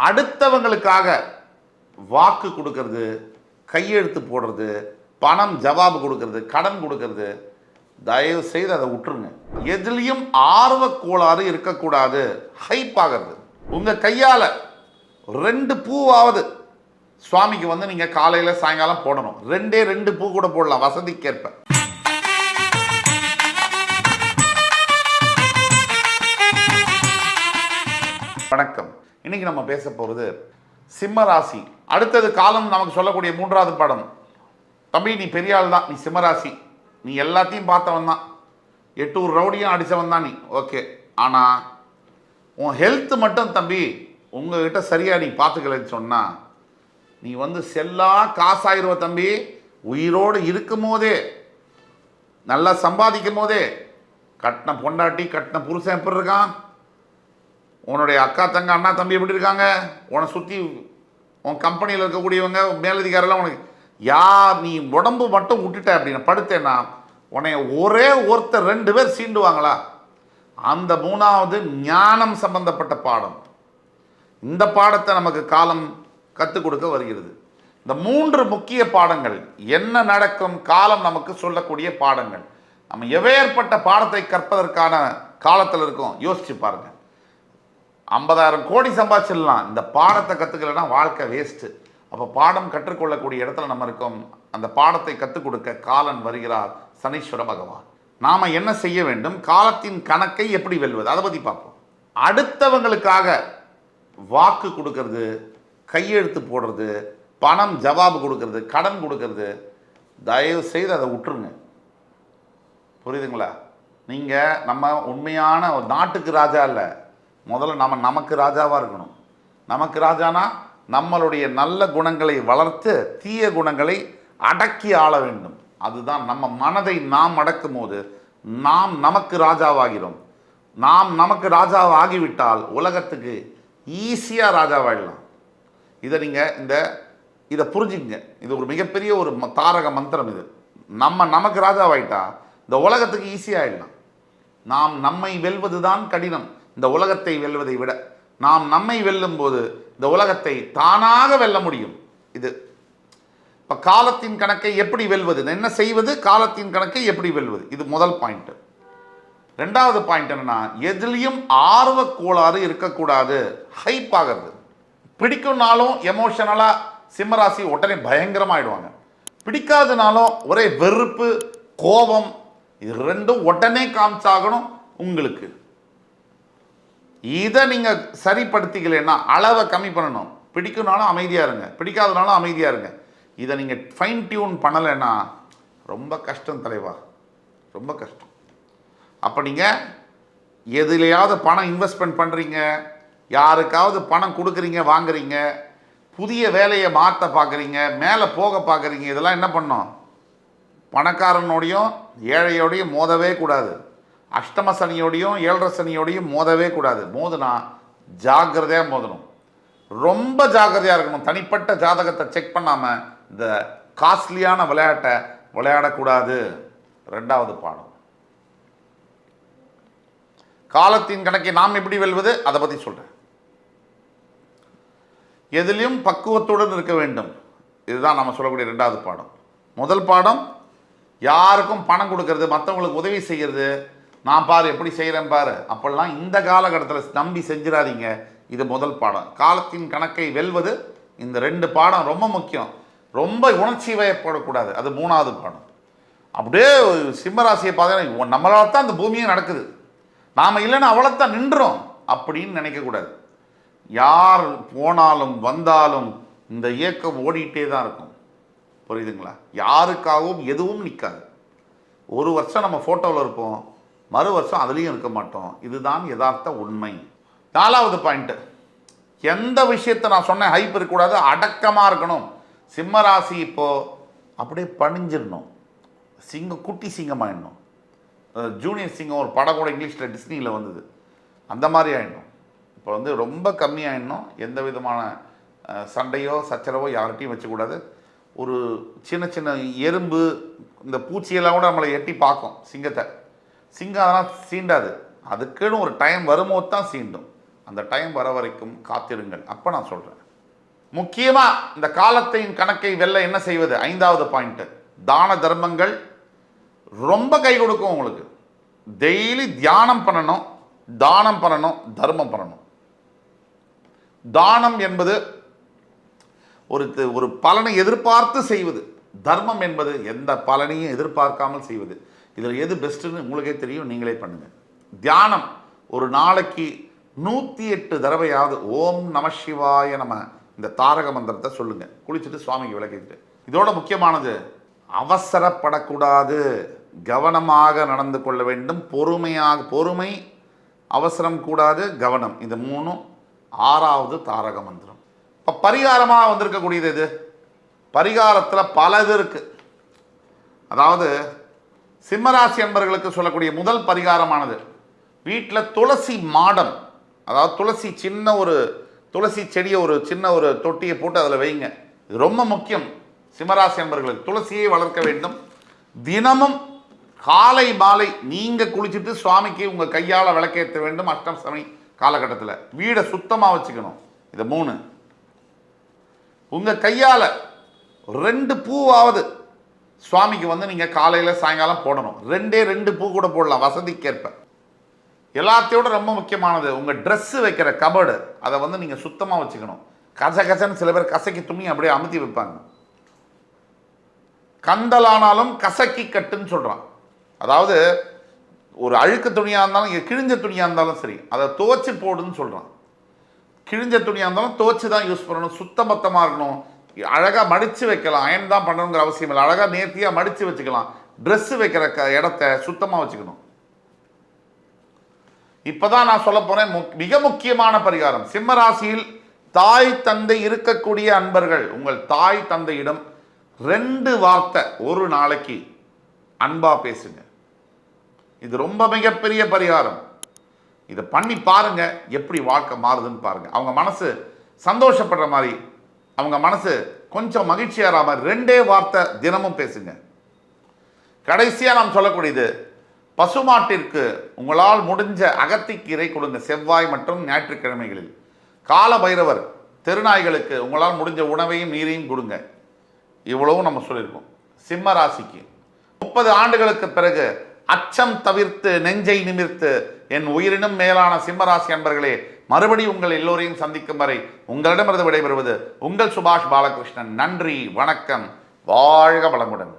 அடுத்தவங்களுக்காக வாக்கு கொடுக்கறது, கையெழுத்து போடுறது, பணம் ஜவாபு கொடுக்கறது, கடன் கொடுக்கறது, தயவு செய்து அதை விட்டுருங்க. எதுலேயும் ஆர்வ கோளாறு இருக்கக்கூடாது. ஹைப் ஆகிறது. உங்கள் கையால் 2 பூவாவது சுவாமிக்கு வந்து நீங்கள் காலையில் சாயங்காலம் போடணும். 2 பூ கூட போடலாம் வசதிக்கேற்ப. வணக்கம். இன்னைக்கு நம்ம பேச போகிறது சிம்மராசி. அடுத்தது காலம் நமக்கு சொல்லக்கூடிய 3வது பாடம். தம்பி, நீ பெரிய ஆள் தான், நீ சிம்மராசி, நீ எல்லாத்தையும் பார்த்தவன் தான், 8 ரவுடியும் அடித்தவன் தான் நீ, ஓகே. ஆனால் உன் ஹெல்த் மட்டும் தம்பி உங்ககிட்ட சரியாக நீ பார்த்துக்கலன்னு சொன்னால் நீ வந்து செல்லா காசாயிருவ தம்பி. உயிரோடு இருக்கும் போதே, நல்லா சம்பாதிக்கும் போதே, கட்டின பொண்டாட்டி கட்டின புருஷன் எப்படி இருக்கான், உன்னுடைய அக்கா தங்க அண்ணா தம்பி எப்படி இருக்காங்க, உன்னை சுற்றி உன் கம்பெனியில் இருக்கக்கூடியவங்க மேலதிகாரெல்லாம் உனக்கு யார், நீ உடம்பு மட்டும் விட்டுட்ட அப்படின்னு படுத்தேன்னா உன்னை ஒரே ஒருத்தர் 2 பேர் சீண்டுவாங்களா? அந்த 3வது ஞானம் சம்பந்தப்பட்ட பாடம். இந்த பாடத்தை நமக்கு காலம் கற்றுக் கொடுக்க வருகிறது. இந்த 3 முக்கிய பாடங்கள் என்ன நடக்கும், காலம் நமக்கு சொல்லக்கூடிய பாடங்கள். நம்ம எவ்வேற்பட்ட பாடத்தை கற்பதற்கான காலத்தில் இருக்கோம் யோசிச்சு பாருங்க. 50,000 கோடி சம்பாதிச்சிடலாம், இந்த பாடத்தை கற்றுக்கலைன்னா வாழ்க்கை வேஸ்ட்டு. அப்போ பாடம் கற்றுக்கொள்ளக்கூடிய இடத்துல நம்ம இருக்கோம். அந்த பாடத்தை கற்றுக் கொடுக்க காலன் வருகிறார், சனீஸ்வர பகவான். நாம் என்ன செய்ய வேண்டும், காலத்தின் கணக்கை எப்படி வெல்வது, அதை பற்றி பார்ப்போம். அடுத்தவங்களுக்காக வாக்கு கொடுக்கறது, கையெழுத்து போடுறது, பணம் ஜவாபு கொடுக்கறது, கடன் கொடுக்கறது, தயவு செய்து அதை விட்டுருங்க. புரியுதுங்களா? நீங்கள் நம்ம உண்மையான ஒரு நாட்டுக்கு ராஜா இல்லை, முதல்ல நமக்கு ராஜாவாக இருக்கணும். நமக்கு ராஜானா நம்மளுடைய நல்ல குணங்களை வளர்த்து தீய குணங்களை அடக்கி ஆள வேண்டும். அதுதான் நம்ம மனதை நாம் அடக்கும் போது நாம் நமக்கு ராஜாவாகிறோம். நாம் நமக்கு ராஜாவாகிவிட்டால் உலகத்துக்கு ஈஸியாக ராஜாவாகிடலாம். இதை நீங்கள் இதை புரிஞ்சுங்க. இது ஒரு மிகப்பெரிய ஒரு தாரக மந்திரம். இது நமக்கு ராஜாவாயிட்டா இந்த உலகத்துக்கு ஈஸியாகிடலாம். நாம் நம்மை வெல்வது தான் கடினம். இந்த உலகத்தை வெல்வதை விட நாம் நம்மை வெல்லும் போது இந்த உலகத்தை தானாக வெல்ல முடியும். இது இப்போ காலத்தின் கணக்கை எப்படி வெல்வது, என்ன செய்வது, காலத்தின் கணக்கை எப்படி வெல்வது, இது முதல் பாயிண்ட். 2வது பாயிண்ட் என்னன்னா, எதுலேயும் ஆர்வ கோளாறு இருக்கக்கூடாது. ஹைப் ஆகிறது. பிடிக்கும்னாலும் எமோஷனலாக சிம்மராசி உடனே பயங்கரமாயிடுவாங்க. பிடிக்காதனாலும் ஒரே வெறுப்பு, கோபம், இது 2ம் உடனே காமிச்சாகணும் உங்களுக்கு. இதை நீங்கள் சரிப்படுத்திக்கலைன்னா அளவை கம்மி பண்ணணும். பிடிக்கும்னாலும் அமைதியாக இருங்க, பிடிக்காதனாலும் அமைதியாக இருங்க. இதை நீங்கள் ஃபைன் டியூன் பண்ணலைன்னா ரொம்ப கஷ்டம் தலைவா, ரொம்ப கஷ்டம். அப்போ நீங்கள் எதுலையாவது பணம் இன்வெஸ்ட்மெண்ட் பண்ணுறீங்க, யாருக்காவது பணம் கொடுக்குறீங்க, வாங்குறீங்க, புதிய வேலையை மாற்ற பார்க்குறீங்க, மேலே போக பார்க்குறீங்க, இதெல்லாம் என்ன பண்ணணும், பணக்காரனோடையும் ஏழையோடையும் மோதவே கூடாது. அஷ்டம சனியோடையும் 7.5 சனியோடையும் மோதவே கூடாது. மோதுனா ஜாக்கிரதையாக மோதணும், ரொம்ப ஜாக்கிரதையாக இருக்கணும். தனிப்பட்ட ஜாதகத்தை செக் பண்ணாமல் இந்த காஸ்ட்லியான விளையாட்டை விளையாடக்கூடாது. 2வது பாடம். காலத்தின் கணக்கை நாம் எப்படி வெல்வது, அதை பற்றி சொல்கிறேன். எதிலையும் பக்குவத்துடன் இருக்க வேண்டும். இதுதான் நம்ம சொல்லக்கூடிய 2வது பாடம். முதல் பாடம், யாருக்கும் பணம் கொடுக்கறது, மற்றவங்களுக்கு உதவி செய்கிறது, நான் பாரு எப்படி செய்கிறேன் பாரு, அப்படிலாம் இந்த காலகட்டத்தில் நம்பி செஞ்சிடாதீங்க. இது முதல் பாடம். காலத்தின் கணக்கை வெல்வது. இந்த 2 பாடம் ரொம்ப முக்கியம். ரொம்ப உணர்ச்சி வயப்படக்கூடாது. அது 3வது பாடம். அப்படியே சிம்மராசியை பார்த்தீங்கன்னா நம்மளால் தான் இந்த பூமியே நடக்குது, நாம் இல்லைன்னா அவ்வளோத்தான் நின்றோம் அப்படின்னு நினைக்கக்கூடாது. யார் போனாலும் வந்தாலும் இந்த இயக்கம் ஓடிட்டே தான் இருக்கும். புரியுதுங்களா? யாருக்காகவும் எதுவும் நிற்காது. ஒரு வருஷம் நம்ம ஃபோட்டோவில் இருப்போம், மறு வருஷம் அதுலேயும் இருக்க மாட்டோம். இதுதான் யதார்த்த உண்மை. 4வது பாயிண்ட்டு, எந்த விஷயத்தை நான் சொன்னேன், ஹைப் இருக்கக்கூடாது, அடக்கமாக இருக்கணும். சிம்மராசி இப்போது அப்படியே பணிஞ்சிடணும், குட்டி சிங்கமாகிடணும். ஜூனியர் சிங்கம் ஒரு படம் கூட இங்கிலீஷில் டிஸ்னியில் வந்தது, அந்த மாதிரி ஆகிடணும். இப்போ வந்து ரொம்ப கம்மியாகிடணும். எந்த விதமான சண்டையோ சச்சரவோ யார்கிட்டையும் வச்சக்கூடாது. ஒரு சின்ன சின்ன எறும்பு, இந்த பூச்சியெல்லாம் கூட நம்மளை எட்டி பார்க்கும் சிங்கத்தை. சிங்கம் அதெல்லாம் சீண்டாது, அதுக்குன்னு ஒரு டைம் வரும்போது தான் சீண்டும். அந்த டைம் வர வரைக்கும் காத்திருங்கள். அப்போ நான் சொல்கிறேன். முக்கியமாக இந்த காலத்தின் கணக்கை வெல்ல என்ன செய்வது? 5வது பாயிண்ட், தான தர்மங்கள் ரொம்ப கை கொடுக்கும் உங்களுக்கு. டெய்லி தியானம் பண்ணணும், தானம் பண்ணணும், தர்மம் பண்ணணும். தானம் என்பது ஒரு பலனை எதிர்பார்த்து செய்வது. தர்மம் என்பது எந்த பலனையும் எதிர்பார்க்காமல் செய்வது. இதில் எது பெஸ்ட்டுன்னு உங்களுக்கே தெரியும், நீங்களே பண்ணுங்கள். தியானம் ஒரு நாளைக்கு 108 தடவையாவது ஓம் நம சிவாய நம இந்த தாரக மந்திரத்தை சொல்லுங்கள். குளிச்சுட்டு சுவாமிக்கு விளக்கிட்டு. இதோட முக்கியமானது, அவசரப்படக்கூடாது, கவனமாக நடந்து கொள்ள வேண்டும். பொறுமை, அவசரம் கூடாது, கவனம். இது 3ம் 6வது தாரக மந்திரம். இப்போ பரிகாரமாக வந்திருக்கக்கூடியது இது. பரிகாரத்தில் பல இது இருக்கு. அதாவது சிம்மராசி என்பவர்களுக்கு சொல்லக்கூடிய முதல் பரிகாரமானது, வீட்டில் துளசி மாடம், அதாவது துளசி செடியை ஒரு சின்ன ஒரு தொட்டியை போட்டு அதில் வைங்க. இது ரொம்ப முக்கியம். சிம்மராசி என்பவர்களுக்கு துளசியை வளர்க்க வேண்டும். தினமும் காலை மாலை நீங்கள் குளிச்சுட்டு சுவாமிக்கு உங்கள் கையால் விளக்கேற்ற வேண்டும். அஷ்டம் சமி காலகட்டத்தில் வீடை சுத்தமாக வச்சுக்கணும். இது 3. உங்கள் கையால் 2 பூவாவது சுவாமிக்கு நீங்கள் காலையில் சாயங்காலம் போடணும். 2 பூ கூட போடலாம், வசதிக்கேற்ப. எல்லாத்தையோட ரொம்ப முக்கியமானது, உங்கள் ட்ரெஸ்ஸு வைக்கிற கபர்டு அதை நீங்கள் சுத்தமாக வச்சுக்கணும். கசன்னு சில பேர் கசக்கி துணி அப்படியே அமுத்தி வைப்பாங்க. கந்தலானாலும் கசக்கி கட்டுன்னு சொல்கிறான். அதாவது ஒரு அழுக்கு துணியாக இருந்தாலும், கிழிஞ்ச துணியாக இருந்தாலும் சரி, அதை துவச்சி போடுன்னு சொல்கிறான். கிழிஞ்ச துணியாக இருந்தாலும் துவச்சி தான் யூஸ் பண்ணணும். சுத்தமத்தமாக இருக்கணும். அழகாக மடித்து வைக்கலாம். அயன் தான் பண்ணணுங்கிற அவசியம் இல்லை. அழகாக நேர்த்தியாக மடித்து வச்சுக்கலாம். ட்ரெஸ்ஸு வைக்கிற இடத்த சுத்தமாக வச்சுக்கணும். இப்போ தான் நான் சொல்ல போகிறேன் மிக முக்கியமான பரிகாரம். சிம்ம ராசியில் தாய் தந்தை இருக்கக்கூடிய அன்பர்கள், உங்கள் தாய் தந்தையிடம் 2 வார்த்தை ஒரு நாளைக்கு அன்பா பேசுங்க. இது ரொம்ப மிகப்பெரிய பரிகாரம். இதை பண்ணி பாருங்க, எப்படி வாழ்க்கை மாறுதுன்னு பாருங்க. அவங்க மனசு சந்தோஷப்படுற மாதிரி, அவங்க மனசு கொஞ்சம் மகிழ்ச்சியாகிற மாதிரி 2 வார்த்தை தினமும் பேசுங்க. கடைசியாக நாம் சொல்லக்கூடியது, பசுமாட்டிற்கு உங்களால் முடிஞ்ச அகத்திக்கீரை கொடுங்க, செவ்வாய் மற்றும் ஞாயிற்றுக்கிழமைகளில். கால பைரவர் தெருநாய்களுக்கு உங்களால் முடிஞ்ச உணவையும் நீரையும் கொடுங்க. இவ்வளவும் நம்ம சொல்லியிருக்கோம். சிம்ம ராசிக்கு 30 ஆண்டுகளுக்கு பிறகு அச்சம் தவிர்த்து நெஞ்சை நிமிர்த்து என் உயிரினும் மேலான சிம்மராசி அன்பர்களே, மறுபடியும் உங்கள் எல்லோரையும் சந்திக்கும் வரை உங்களிடமிருந்து விடைபெறுவது உங்கள் சுபாஷ் பாலகிருஷ்ணன். நன்றி, வணக்கம், வாழ்க வளமுடன்.